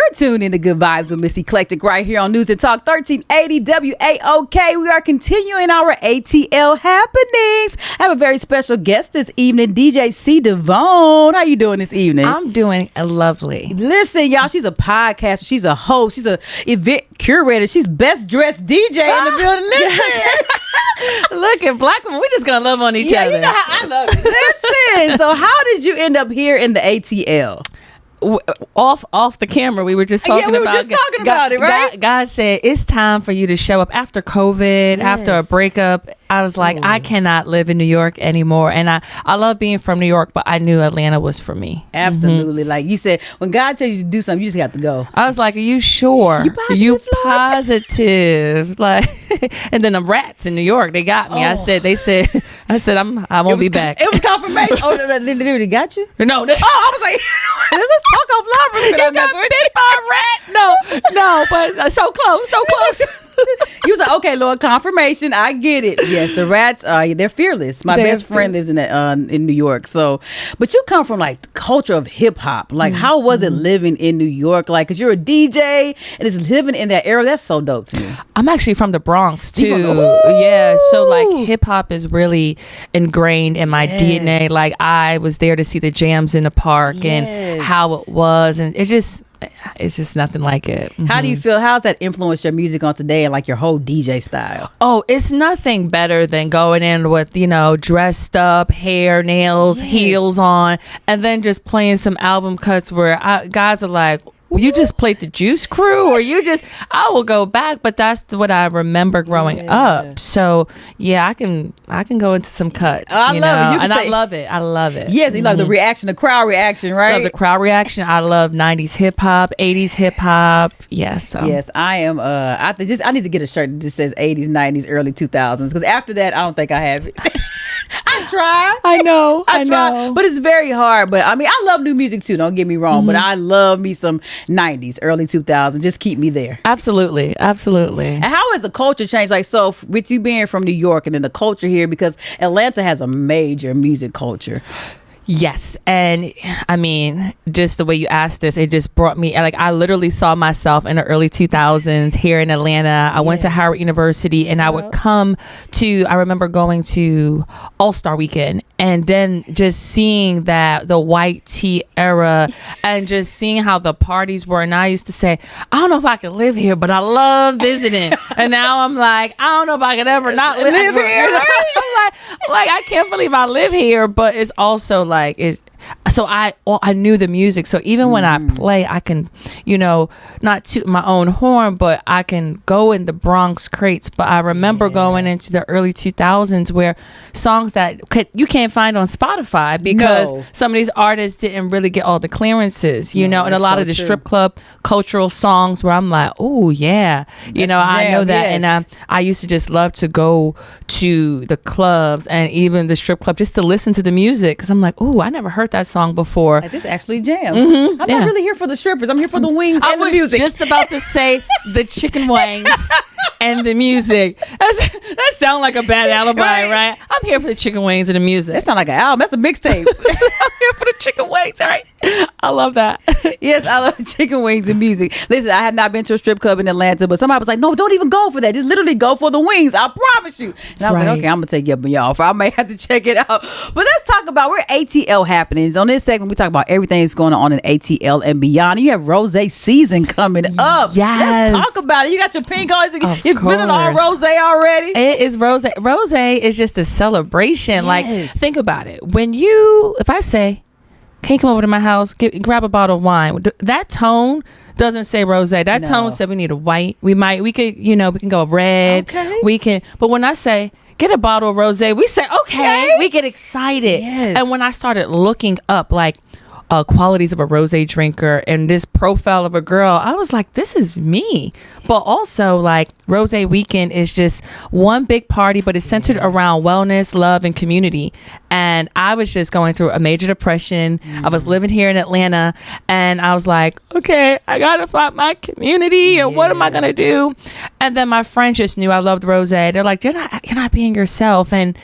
You're tuned into Good Vibes with Miss Eclectic right here on News and Talk 1380 WAOK. We are continuing our ATL happenings. I have a very special guest this evening, DJ DeVone. How you doing this evening? I'm doing lovely. Listen, y'all, she's a podcaster. She's a host. She's a event curator. She's best dressed DJ in the building. Listen. Look at black women. We're just going to love on each other. Yeah, you know how I love it. Listen, so how did you end up here in the ATL? Off the camera, we were just talking about it, right? God said it's time for you to show up after COVID, after a breakup. I was like, I cannot live in New York anymore, and I love being from New York, but I knew Atlanta was for me. Absolutely. Mm-hmm. Like you said, when God tells you to do something, you just have to go. I was like, are you sure? You positive? Like, and then the rats in New York, they got me. I said I won't be back. It was confirmation. They got you? No. I was like, let's talk offline. You got bit by a rat? No, but so close. You was like, okay, Lord, confirmation. I get it. Yes, the rats, they're fearless. My best friend lives in New York. So, but you come from like the culture of hip hop. Like, how was it living in New York? Like, cause you're a DJ and it's living in that era. That's so dope to me. I'm actually from the Bronx too. Yeah, so like hip hop is really ingrained in my DNA. Like, I was there to see the jams in the park and how it was, and it's just nothing like it. Mm-hmm. How do you feel? How's that influenced your music on today and like your whole DJ style? Oh, it's nothing better than going in with, dressed up, hair, nails, heels on, and then just playing some album cuts where guys are like, you just played the Juice Crew, or I will go back, but that's what I remember growing up. So yeah, I can go into some cuts. I love it. I love it. Yes, you love the reaction, the crowd reaction, right? I love the crowd reaction. I love 90s hip hop, 80s hip hop. Yes. So. Yes, I am. I need to get a shirt that just says 80s, 90s, early 2000s, because after that, I don't think I have it. I try. I know. But it's very hard. But I mean, I love new music too. Don't get me wrong. But I love me some 90s, early 2000s. Just keep me there. Absolutely. And how has the culture changed? Like, so with you being from New York and then the culture here, because Atlanta has a major music culture. Yes. And I mean, just the way you asked this, it just brought me, like, I literally saw myself in the early 2000s here in Atlanta. I went to Howard University, and I would I remember going to All-Star Weekend, and then just seeing that the white tee era and just seeing how the parties were. And I used to say, I don't know if I can live here, but I love visiting. And now I'm like, I don't know if I could ever not live here. I'm like, I can't believe I live here, but it's also like, I knew the music, so even when I play, I can, not toot my own horn, but I can go in the Bronx crates. But I remember going into the early 2000s where songs that you can't find on Spotify because some of these artists didn't really get all the clearances, and a lot of the strip club cultural songs where I'm like, oh yeah, I know that. And I used to just love to go to the clubs and even the strip club just to listen to the music, because I'm like, oh, I never heard that song before. Like, this actually jams. I'm not really here for the strippers. I'm here for the wings and the music. I was just about to say the chicken wings and the music. That sounds like a bad alibi, right? I'm here for the chicken wings and the music. That sounds like an album. That's a mixtape. I'm here for the chicken wings. All right. I love that. Yes, I love chicken wings and music. Listen, I have not been to a strip club in Atlanta, but somebody was like, no, don't even go for that. Just literally go for the wings. I promise you. And I was like, okay, I'm going to take you up on y'all. I may have to check it out. But let's talk about where ATL happenings. On this segment, we talk about everything that's going on in ATL and beyond. You have Rosé season coming up. Yes. Let's talk about it. You got your pink on. You're feeling all Rosé already. It is Rosé. Rosé is just a celebration. Yes. Like, think about it. If I say, can you come over to my house, grab a bottle of wine, that tone doesn't say rosé. That tone said we need a white. We can go red. Okay. But when I say get a bottle of rosé, we say okay. We get excited. Yes. And when I started looking up like qualities of a rosé drinker and this profile of a girl, I was like, this is me. But also, like, Rosé Weekend is just one big party, but it's centered around wellness, love, and community. And I was just going through a major depression. I was living here in Atlanta, and I was like, okay, I gotta find my community, and what am I gonna do? And then my friends just knew I loved Rosé. They're like, you're not being yourself. And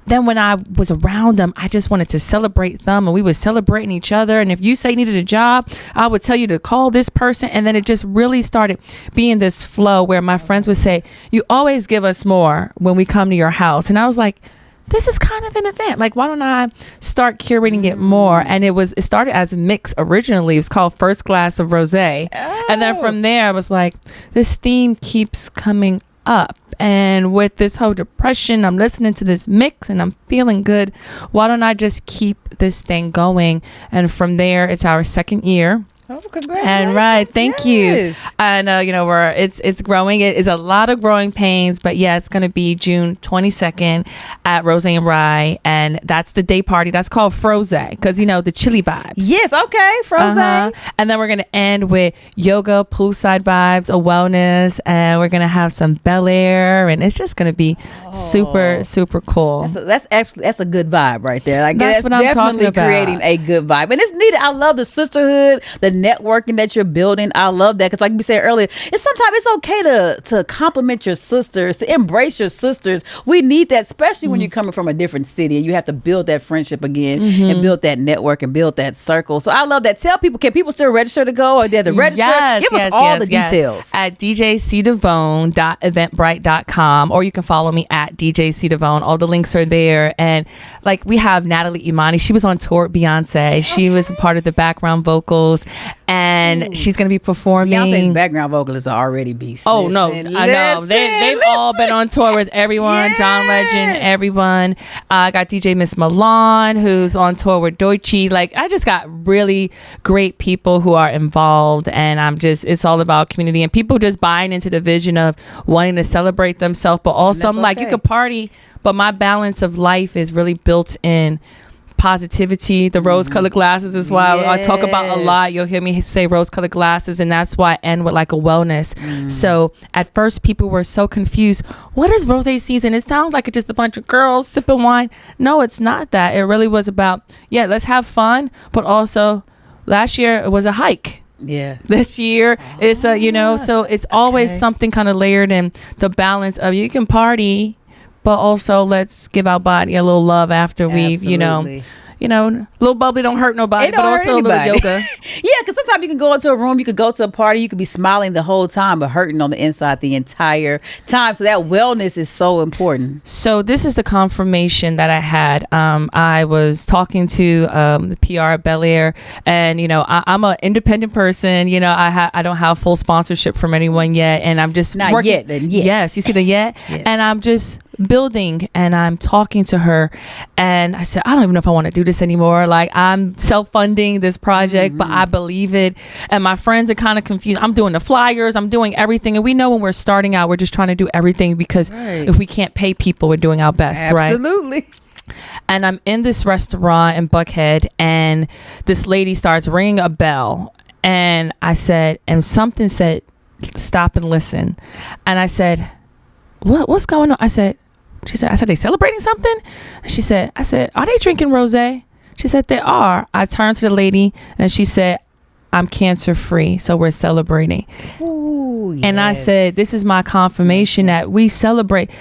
then when I was around them, I just wanted to celebrate them, and we were celebrating each other. And if you say you needed a job, I would tell you to call this person. And then it just really started being this flow where my friends would say, you always give us more when we come to your house. And I was like, this is kind of an event. Like, why don't I start curating it more? And it started as a mix originally. It was called First Glass of Rosé. Oh. And then from there, I was like, this theme keeps coming up. And with this whole depression, I'm listening to this mix and I'm feeling good. Why don't I just keep this thing going? And from there, it's our second year. Oh, congratulations. And right, thank you. And it's growing. It is a lot of growing pains, but yeah, it's going to be June 22nd at Rosé and Rye, and that's the day party. That's called Frosé because the chili vibes. Yes, okay, Frosé. And then we're going to end with yoga, poolside vibes, a wellness, and we're going to have some Bel Air, and it's just going to be super, super cool. That's a good vibe right there. Like that's what I'm talking about. Creating a good vibe, and it's needed. I love the sisterhood, the networking that you're building. I love that because, like we said earlier, it's okay to compliment your sisters, to embrace your sisters. We need that, especially when you're coming from a different city and you have to build that friendship again and build that network and build that circle. So I love that. Tell people, can people still register to go, or they're the register? Give us all the details at djcdevone.eventbrite.com, or you can follow me at djcdevone. All the links are there. And like, we have Natalie Imani. She was on tour with Beyonce. She was part of the background vocals. And she's going to be performing. Beyonce's background vocalists are already beasts. Oh, no. I know. They've all been on tour with everyone. Yes. John Legend, everyone. I got DJ Miss Milan, who's on tour with Deutsche. Like, I just got really great people who are involved. And it's all about community. And people just buying into the vision of wanting to celebrate themselves. But also, you could party. But my balance of life is really built in positivity. The rose-colored glasses is why I talk about a lot. You'll hear me say rose-colored glasses, and that's why I end with like a wellness. So at first, people were so confused. What is rosé season? It sounds like it's just a bunch of girls sipping wine. No, it's not that. It really was about, let's have fun, but also last year it was a hike. Yeah. This year it's so it's always something kind of layered in the balance of, you can party, but also let's give our body a little love after we've, little bubbly don't hurt nobody, but also a little yoga. Yeah, because sometimes you can go into a room, you could go to a party, you could be smiling the whole time, but hurting on the inside the entire time. So that wellness is so important. So this is the confirmation that I had. I was talking to the PR at Bel Air, and I'm an independent person. I don't have full sponsorship from anyone yet, and I'm just not working. Yet. Then yet. Yes, you see the yet, yes. And I'm just building, and I'm talking to her, and I said, I don't even know if I want to do this anymore. Like, I'm self-funding this project, but I believe it. And my friends are kind of confused. I'm doing the flyers, I'm doing everything, and we know when we're starting out, we're just trying to do everything because if we can't pay people, we're doing our best. Absolutely. Right? And I'm in this restaurant in Buckhead, and this lady starts ringing a bell, and I said, and something said, stop and listen. And I said, what's going on? She said, they celebrating something? I said, are they drinking rosé? She said, they are. I turned to the lady, and she said, I'm cancer free, so we're celebrating. Ooh, yes. And I said, this is my confirmation that we celebrate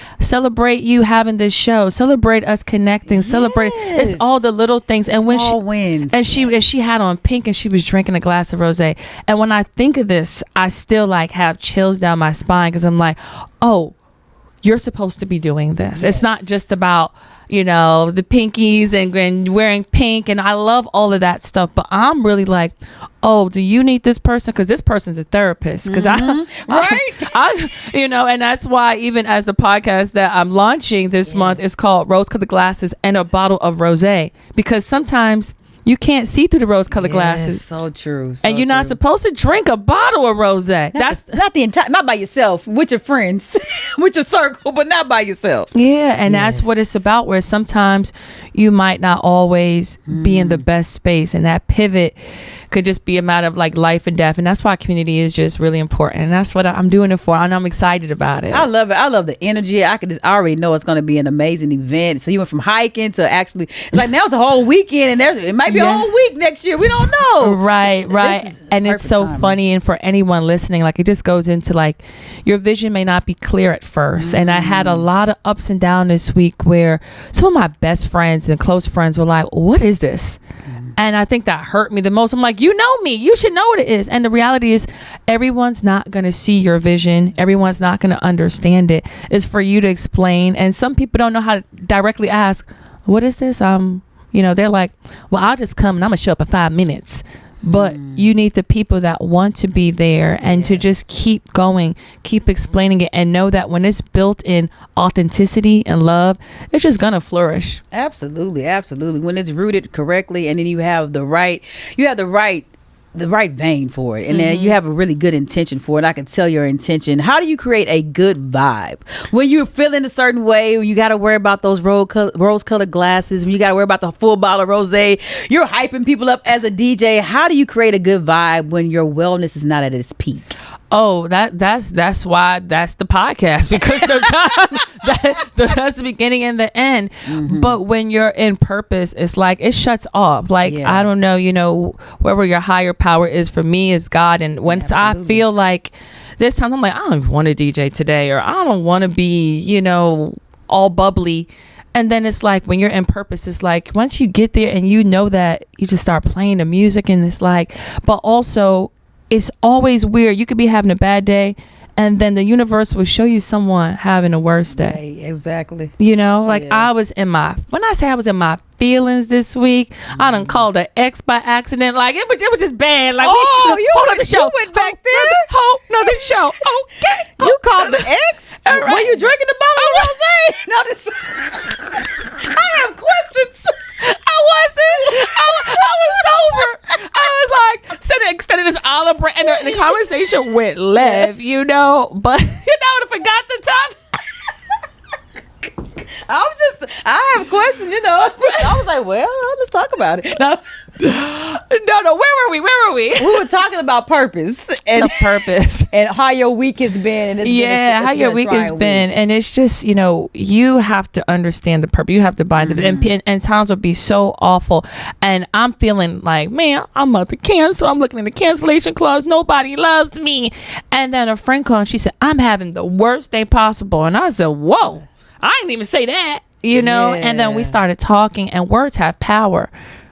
you having this show, celebrate us connecting, celebrate. It's all the little things. And small wins. And she had on pink, and she was drinking a glass of rosé. And when I think of this, I still have chills down my spine, because I'm like, oh, you're supposed to be doing this. It's not just about, the pinkies and wearing pink. And I love all of that stuff. But I'm really like, oh, do you need this person? Because this person's a therapist. Because and that's why even as the podcast that I'm launching this month is called Rose-Colored Glasses and a Bottle of Rosé. Because sometimes you can't see through the rose-colored glasses. So true. And you're not supposed to drink a bottle of rosé. Not by yourself, with your friends, with your circle, but not by yourself. Yeah, and that's what it's about. Where sometimes you might not always be in the best space, and that pivot could just be a matter of life and death. And that's why community is just really important. And that's what I'm doing it for, and I'm excited about it. I love it. I love the energy. I already know it's going to be an amazing event. So you went from hiking to actually, now it's a whole weekend, and it might be be a whole week next year. We don't know. Right. And it's so timing. funny. And for anyone listening, like, it just goes into like, your vision may not be clear at first. And I had a lot of ups and downs this week where some of my best friends and close friends were like, what is this? And I think that hurt me the most. I'm like, you know me, you should know what it is. And the reality is, everyone's not going to see your vision. Everyone's not going to understand it. It's for you to explain. And some people don't know how to directly ask, what is this? They're like, well, I'll just come and I'm going to show up in 5 minutes. But you need the people that want to be there and to just keep going, keep explaining it, and know that when it's built in authenticity and love, it's just going to flourish. Absolutely. When it's rooted correctly, and then you have the right vein for it, and then you have a really good intention for it. I can tell your intention. How do you create a good vibe when you're feeling a certain way? When you got to worry about those rose-colored glasses, when you got to worry about the full bottle of rosé, you're hyping people up as a DJ. How do you create a good vibe when your wellness is not at its peak? Oh, that's why that's the podcast, because sometimes that's the beginning and the end. But when you're in purpose, it's like it shuts off. Like, I don't know, wherever your higher power is. For me, is God. And when I feel like there's times I'm like, I don't want to DJ today, or I don't want to be, all bubbly. And then it's like, when you're in purpose, it's like, once you get there and you know that, you just start playing the music, and it's like, but also, it's always weird. You could be having a bad day, and then the universe will show you someone having a worse day. Right, exactly. I was in my feelings this week. I done called an ex by accident. Like, it was just bad. Like, you went back there? Another show. Okay. You called the ex? Right. Were you drinking the bottle of rosé? No, I have questions. I wasn't. I was sober. I was like, extended this olive branch, and the conversation went left, but I forgot the top. I have questions, I was like, well, let's talk about it. No, where were we? We were talking about purpose and purpose and how your week has been. And how your week has been. And it's just, you have to understand the purpose. You have to bind it. And times will be so awful. And I'm feeling like, man, I'm about to cancel. I'm looking at the cancellation clause. Nobody loves me. And then a friend called and she said, I'm having the worst day possible. And I said, whoa, I didn't even say that, And then we started talking, and words have power.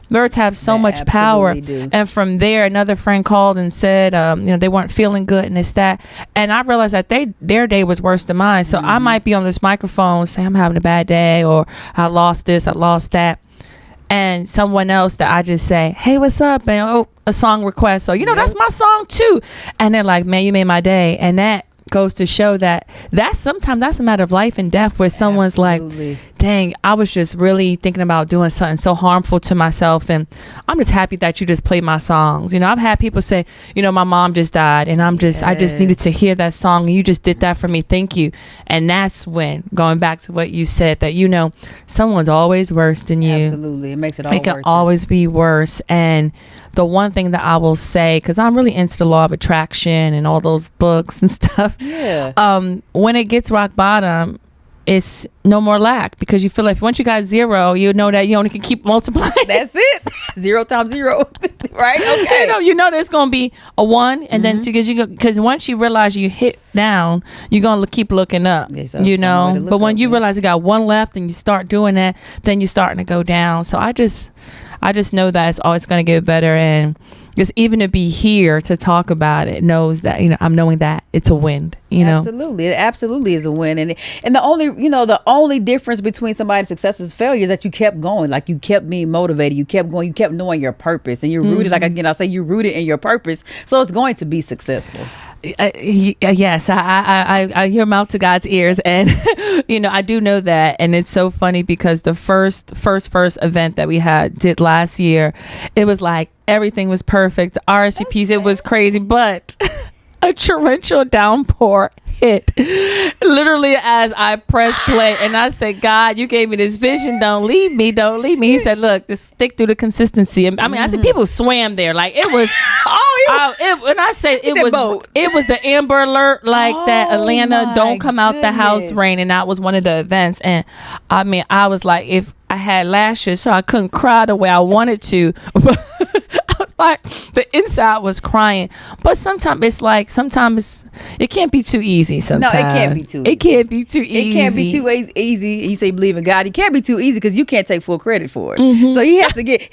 Words have so much power. Do. And from there, another friend called and said, they weren't feeling good, and it's that. And I realized that their day was worse than mine. So I might be on this microphone saying I'm having a bad day, or I lost this, I lost that. And someone else that I just say, hey, what's up? And a song request. So, that's my song too. And they're like, man, you made my day. And that goes to show that's sometimes that's a matter of life and death, where someone's like, dang, I was just really thinking about doing something so harmful to myself, and I'm just happy that you just played my songs. I've had people say, my mom just died, and I just needed to hear that song, and you just did that for me, thank you. And that's when, going back to what you said, that someone's always worse than you. Absolutely. It makes it all worth it. It can always be worse. And the one thing that I will say, because I'm really into the law of attraction and all those books and stuff. Yeah. When it gets rock bottom, it's no more lack, because you feel like once you got zero, you know that you only can keep multiplying. That's it. 0 times 0. Right? Okay. You know there's going to be a 1, and then because once you realize you hit down, you're going to keep looking up, but when you realize you got 1 left and you start doing that, then you're starting to go down. So I just know that it's always going to get better, and just even to be here to talk about it knows that I'm knowing that it's a win. Absolutely, it absolutely is a win, and the only difference between somebody's success and failure is that you kept going, like you kept being motivated, you kept going, you kept knowing your purpose, and you're rooted. Like again, I say you're rooted in your purpose, so it's going to be successful. Yes, I hear mouth to God's ears, and I do know that, and it's so funny because the first event that we did last year, it was like everything was perfect, the RSVPs, it was crazy, but a torrential downpour hit literally as I pressed play, and I said, God, you gave me this vision, don't leave me. He said, look, just stick through the consistency. I said people swam there, like it was when I say it was the Amber Alert, like that Atlanta don't come out the house rain, and that was one of the events. And I was like, if I had lashes, so I couldn't cry the way I wanted to. But I was like, the inside was crying. But sometimes it can't be too easy. Sometimes No, it can't be too easy. It can't be too easy. It can't be too easy. You say you believe in God. It can't be too easy because you can't take full credit for it. Mm-hmm. So he has to get the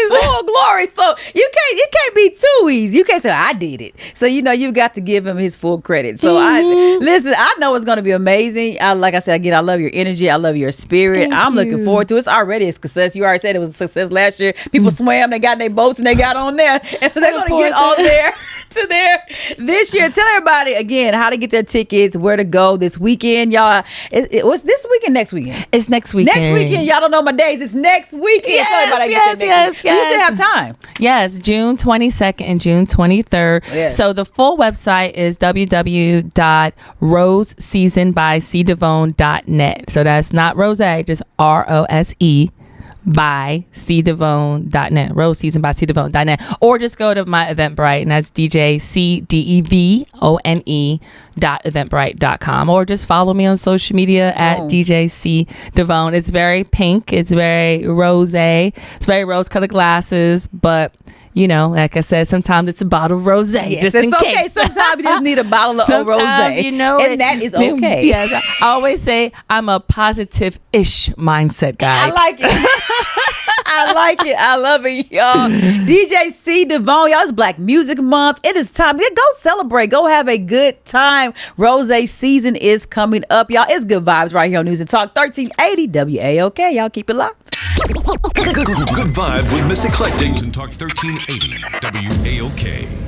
full glory. So it can't be too easy. You can't say I did it. So you've got to give him his full credit. So I know it's going to be amazing. Like I said again, I love your energy. I love your spirit. I'm looking forward to it. It's already a success. You already said it was a success last year. People swam, they got in their boats and they got on there, and so they're going to get on there to there this year. Tell everybody again how to get their tickets, where to go this weekend, y'all. What's this weekend? Next weekend? It's next weekend. Next weekend. Y'all don't know my days. It's next weekend. Yes, Tell everybody yes, get yes, there next weekend. You still have time. Yes, June 22nd and June 23rd. Yes. So the full website is www.roseseasonbycdevone.net. So that's not Rosé, just ROSE by cdevone.net, roseseasonbycdevone.net, or just go to my Eventbrite, and that's DJCDEVONE.eventbrite.com, or just follow me on social media at DJCDeVone. It's very pink, it's very rosé, it's very rose colored glasses, but like I said, sometimes it's a bottle of rosé. Yes, just in it's okay. case. Sometimes you just need a bottle of rosé. And that is okay. Yes, I always say I'm a positive-ish mindset guy. I like it. I like it. I love it, y'all. DJ DeVone, y'all. It's Black Music Month. It is time. Go celebrate. Go have a good time. Rosé season is coming up, y'all. It's good vibes right here on News and Talk 1380 WAOK. Y'all keep it locked. Good vibe with Miss Eclectic and Talk 1380 WAOK.